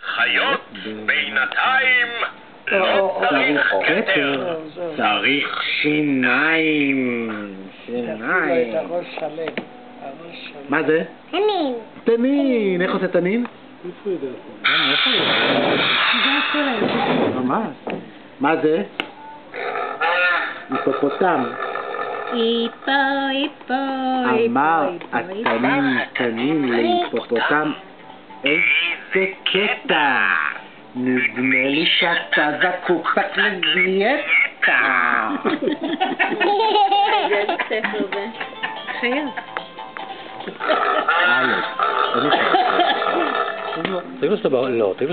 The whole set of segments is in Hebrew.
חיות בינתיים לא צריך כתר, צריך שיניים. שיניים. מה זה? תנין. תנין. איך עושה תנין? ממש. מה זה? היפופוטם. אמר התנין תנין להיפופוטם, איזה קטע, נדמה לי שאתה זקוק רק לדיאטה. איזה ספר זה? חייב. תגידו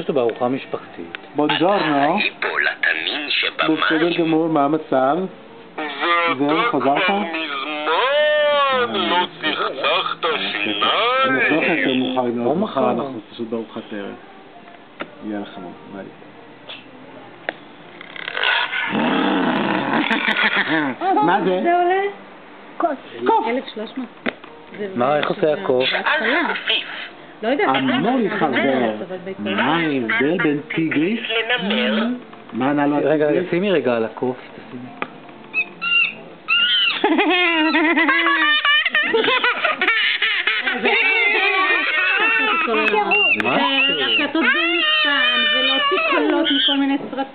שאתה בארוחה משפחתית. בונג'ורנו. היפו לתנין שבמים. בסדר גמור, מה המצב? זהו, חזרת? מזמן לא צחצחת שיניים. אני לא חושב שמאוחר מאוד, מחר אנחנו פשוט בארוחת ערב. יהיה לך ביי. מה זה? זה עולה? קוף. 1,300. מה, איך עושה הקוף? לא יודעת. אמור להתחבר. מה ההבדל בין טיגריס? מה ענה לו רגע, הטיגריס? שימי רגע על הקוף, תשימי. מה? הקלטות באולפן ולהוציא קולות מכל מיני סרטים.